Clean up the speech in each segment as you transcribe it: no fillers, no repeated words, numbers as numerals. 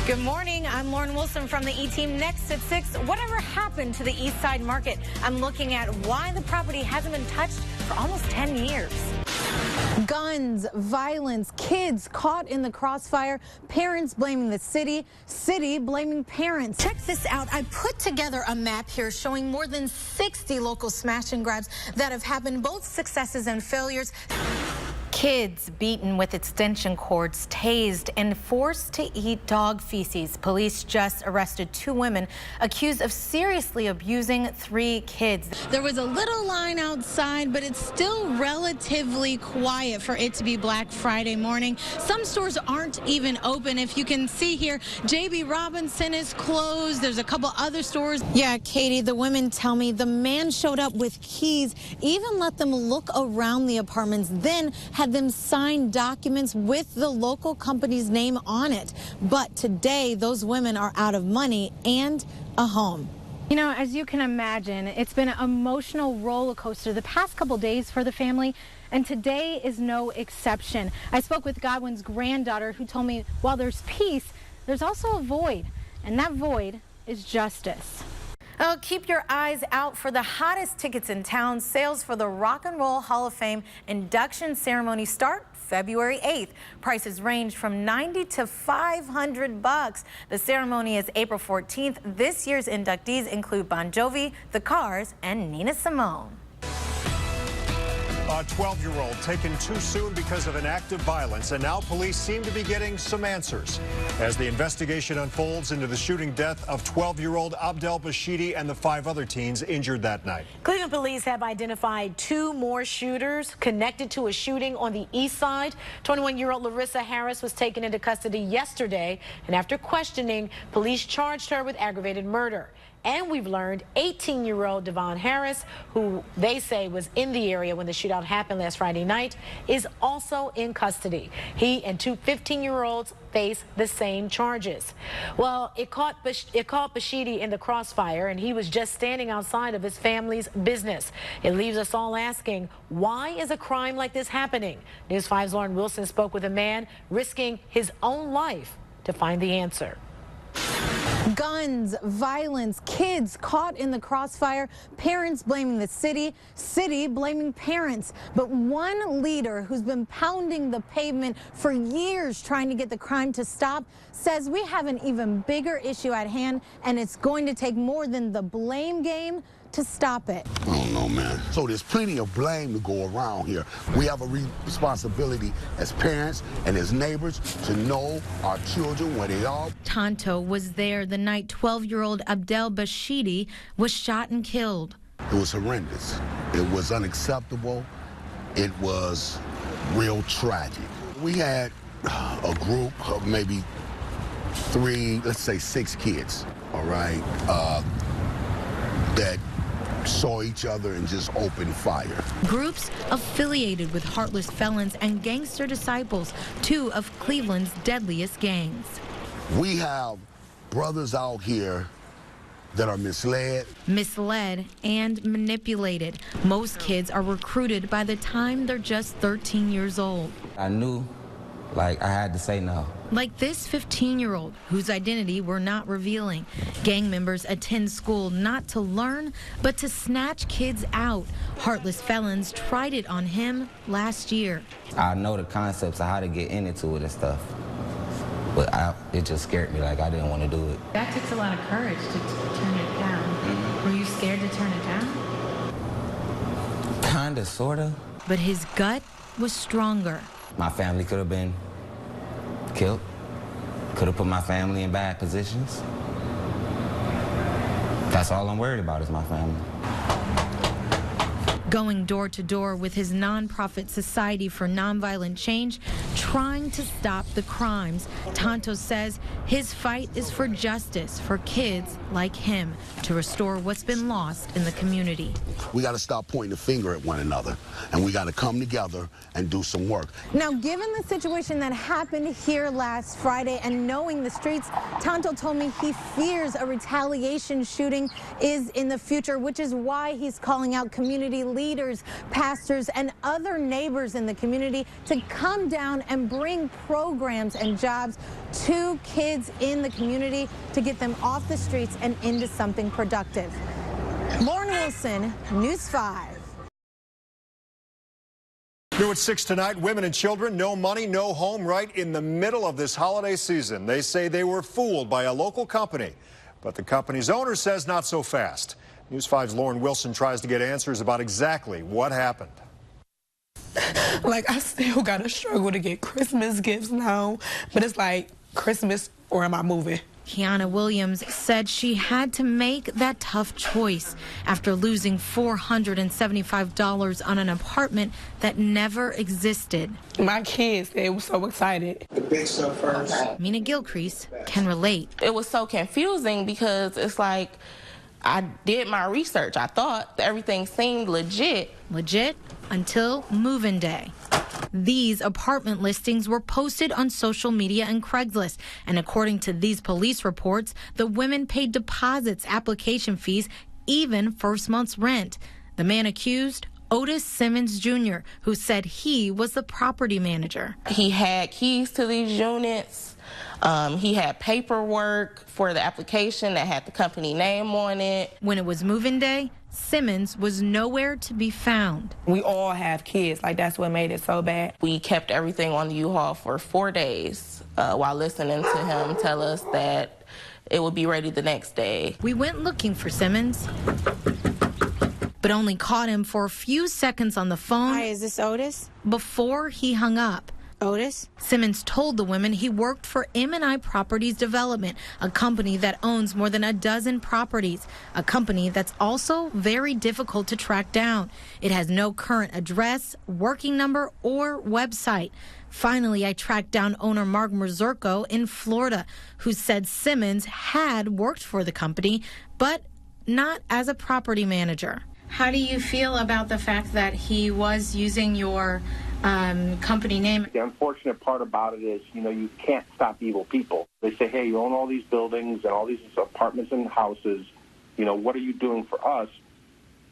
Good morning. I'm Lauren Wilson from the E-Team. Next at 6, whatever happened to the East Side Market? I'm looking at why the property hasn't been touched for almost 10 years. Guns, violence, kids caught in the crossfire, parents blaming the city blaming parents. Check this out. I put together a map here showing more than 60 local smash and grabs that have happened, both successes and failures. Kids beaten with extension cords, tased, and forced to eat dog feces. Police just arrested 2 women accused of seriously abusing 3 kids. There was a little line outside, but it's still relatively quiet for it to be Black Friday morning. Some stores aren't even open. If you can see here, J.B. Robinson is closed. There's a couple other stores. Yeah, Katie, the women tell me the man showed up with keys, even let them look around the apartments, then had them sign documents with the local company's name on it. But today, those women are out of money and a home. You know, as you can imagine, it's been an emotional roller coaster the past couple days for the family, and today is no exception. I spoke with Godwin's granddaughter, who told me while there's peace, there's also a void, and that void is justice. Oh, keep your eyes out for the hottest tickets in town. Sales for the Rock and Roll Hall of Fame induction ceremony start February 8th. Prices range from $90 to $500. The ceremony is April 14th. This year's inductees include Bon Jovi, The Cars, and Nina Simone. A 12-year-old taken too soon because of an act of violence, and now police seem to be getting some answers. As the investigation unfolds into the shooting death of 12-year-old Abdel Bashidi and the 5 other teens injured that night. Cleveland police have identified 2 more shooters connected to a shooting on the east side. 21-year-old Larissa Harris was taken into custody yesterday, and after questioning, police charged her with aggravated murder. And we've learned 18-year-old Devon Harris, who they say was in the area when the shootout happened last Friday night, is also in custody. He and 2 15-year-olds face the same charges. Well, it caught Bashidi in the crossfire, and he was just standing outside of his family's business. It leaves us all asking, why is a crime like this happening? News 5's Lauren Wilson spoke with a man risking his own life to find the answer. Guns, violence, kids caught in the crossfire, parents blaming the city blaming parents. But one leader who's been pounding the pavement for years trying to get the crime to stop says we have an even bigger issue at hand, and it's going to take more than the blame game to stop it. I don't know, man. So there's plenty of blame to go around here. We have a responsibility as parents and as neighbors to know our children where they are. Tonto was there the night 12-year-old Abdel Bashidi was shot and killed. It was horrendous. It was unacceptable. It was real tragic. We had a group of maybe 3, let's say 6 kids, all right, that saw each other and just opened fire. Groups affiliated with heartless felons and gangster disciples, 2 of Cleveland's deadliest gangs. We have brothers out here that are misled and manipulated. Most kids are recruited by the time they're just 13 years old. I knew, I had to say no. Like this 15-year-old, whose identity we're not revealing. Gang members attend school not to learn, but to snatch kids out. Heartless felons tried it on him last year. I know the concepts of how to get into it and stuff, but it just scared me. I didn't want to do it. That takes a lot of courage to turn it down. Were you scared to turn it down? Kinda, sorta. But his gut was stronger. My family could have been killed, could have put my family in bad positions. That's all I'm worried about is my family. Going door to door with his nonprofit Society for Nonviolent Change, trying to stop the crimes. Tonto says his fight is for justice for kids like him, to restore what's been lost in the community. We got to stop pointing the finger at one another, and we got to come together and do some work. Now, given the situation that happened here last Friday and knowing the streets, Tonto told me he fears a retaliation shooting is in the future, which is why he's calling out community leaders, pastors, and other neighbors in the community to come down and bring programs and jobs to kids in the community to get them off the streets and into something productive. Lauren Wilson, News 5. New at 6 tonight, women and children, no money, no home, right in the middle of this holiday season. They say they were fooled by a local company, but the company's owner says not so fast. News 5's Lauren Wilson tries to get answers about exactly what happened. Like, I still gotta struggle to get Christmas gifts now, but it's like, Christmas or am I moving? Kiana Williams said she had to make that tough choice after losing $475 on an apartment that never existed. My kids, they were so excited. The big stuff first. Mina Gilcrease can relate. It was so confusing because it's like I did my research. I thought everything seemed legit. Legit until move-in day. These apartment listings were posted on social media and Craigslist. And according to these police reports, the women paid deposits, application fees, even first month's rent. The man accused, Otis Simmons Jr., who said he was the property manager. He had keys to these units. He had paperwork for the application that had the company name on it. When it was move-in day, Simmons was nowhere to be found. We all have kids, like that's what made it so bad. We kept everything on the U-Haul for 4 days while listening to him tell us that it would be ready the next day. We went looking for Simmons, but only caught him for a few seconds on the phone. Hi, is this Otis? Before he hung up. Otis? Simmons told the women he worked for M&I Properties Development, a company that owns more than a dozen properties, a company that's also very difficult to track down. It has no current address, working number, or website. Finally, I tracked down owner Mark Mazurko in Florida, who said Simmons had worked for the company, but not as a property manager. How do you feel about the fact that he was using your company name? The unfortunate part about it is, you can't stop evil people. They say, hey, you own all these buildings and all these apartments and houses. What are you doing for us?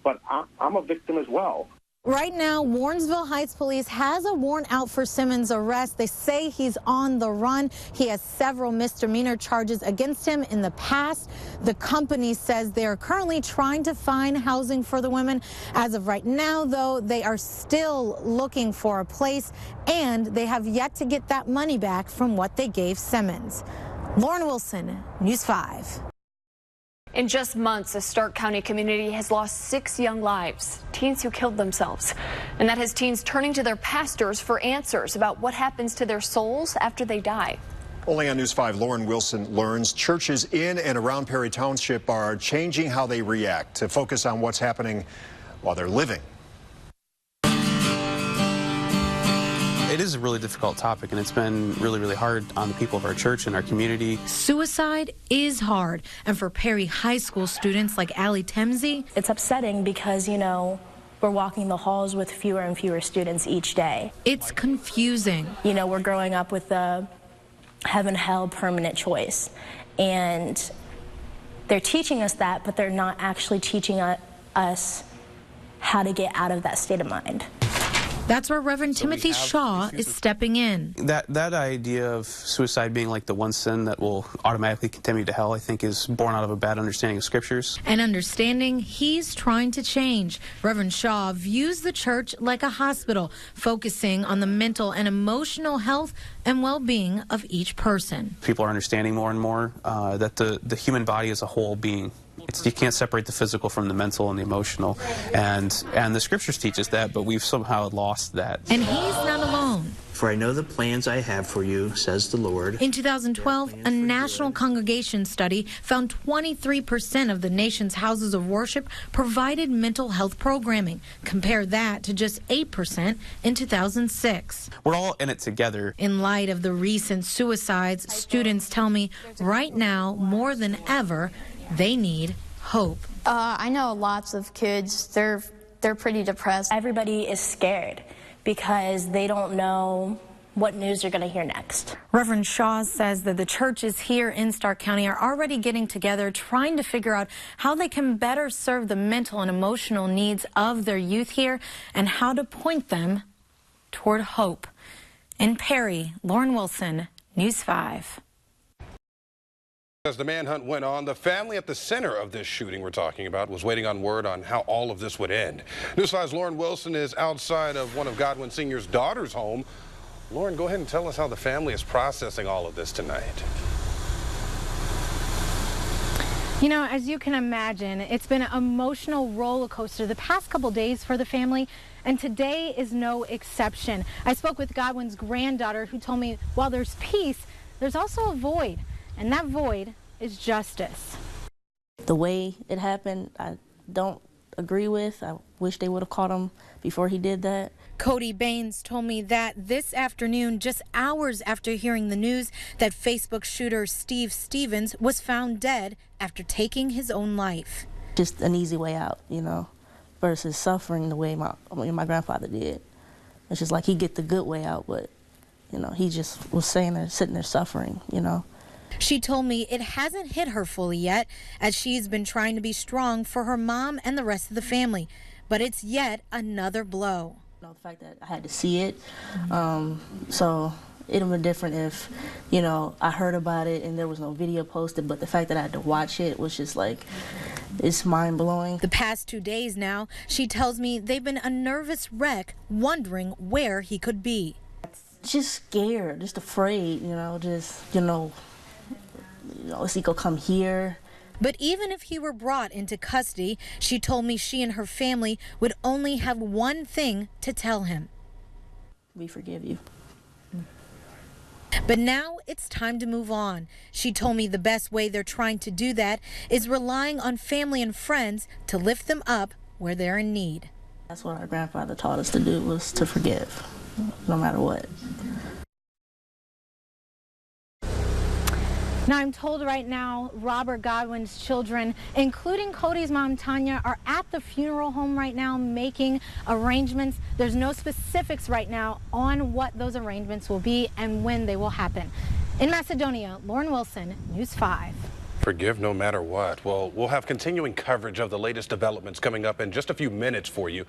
But I'm a victim as well. Right now, Warrensville Heights Police has a warrant out for Simmons' arrest. They say he's on the run. He has several misdemeanor charges against him in the past. The company says they're currently trying to find housing for the women. As of right now, though, they are still looking for a place, and they have yet to get that money back from what they gave Simmons. Lauren Wilson, News 5. In just months, the Stark County community has lost 6 young lives, teens who killed themselves. And that has teens turning to their pastors for answers about what happens to their souls after they die. Only on News 5, Lauren Wilson learns churches in and around Perry Township are changing how they react to focus on what's happening while they're living. It is a really difficult topic, and it's been really, really hard on the people of our church and our community. Suicide is hard, and for Perry High School students like Allie Temsey, it's upsetting because, we're walking the halls with fewer and fewer students each day. It's confusing. We're growing up with the heaven-hell permanent choice, and they're teaching us that, but they're not actually teaching us how to get out of that state of mind. That's where Reverend Timothy Shaw is stepping in. That idea of suicide being like the one sin that will automatically condemn you to hell, I think, is born out of a bad understanding of scriptures. An understanding he's trying to change. Reverend Shaw views the church like a hospital, focusing on the mental and emotional health and well-being of each person. People are understanding more and more that the human body is a whole being. You can't separate the physical from the mental and the emotional, and the scriptures teach us that, but we've somehow lost that. And he's not alone. For I know the plans I have for you, says the Lord. In 2012, a national congregation study found 23% of the nation's houses of worship provided mental health programming. Compare that to just 8% in 2006. We're all in it together. In light of the recent suicides, students tell me right now, more than ever, they need hope. I know lots of kids, they're pretty depressed. Everybody is scared because they don't know what news they're going to hear next. Reverend Shaw says that the churches here in Stark County are already getting together, trying to figure out how they can better serve the mental and emotional needs of their youth here and how to point them toward hope. In Perry, Lauren Wilson, News 5. As the manhunt went on, the family at the center of this shooting we're talking about was waiting on word on how all of this would end. News 5's Lauren Wilson is outside of one of Godwin Sr.'s daughter's home. Lauren, go ahead and tell us how the family is processing all of this tonight. You know, as you can imagine, it's been an emotional roller coaster the past couple days for the family, and today is no exception. I spoke with Godwin's granddaughter, who told me while there's peace, there's also a void, and that void is justice. The way it happened, I don't agree with. I wish they would have caught him before he did that. Cody Baines told me that this afternoon, just hours after hearing the news that Facebook shooter Steve Stevens was found dead after taking his own life. Just an easy way out, you know, versus suffering the way my grandfather did. It's just like he get the good way out, but, you know, he just was sitting there suffering, you know. She told me it hasn't hit her fully yet, as she's been trying to be strong for her mom and the rest of the family. But it's yet another blow. The fact that I had to see it, so it would have been different if, you know, I heard about it and there was no video posted, but the fact that I had to watch it was just like, it's mind-blowing. The past 2 days now, she tells me they've been a nervous wreck, wondering where he could be. Just scared, just afraid, you know, is he gonna come here? But even if he were brought into custody, she told me she and her family would only have one thing to tell him. We forgive you. But now it's time to move on. She told me the best way they're trying to do that is relying on family and friends to lift them up where they're in need. That's what our grandfather taught us to do, was to forgive, no matter what. Now, I'm told right now Robert Godwin's children, including Cody's mom, Tanya, are at the funeral home right now making arrangements. There's no specifics right now on what those arrangements will be and when they will happen. In Macedonia, Lauren Wilson, News 5. Forgive no matter what. Well, we'll have continuing coverage of the latest developments coming up in just a few minutes for you.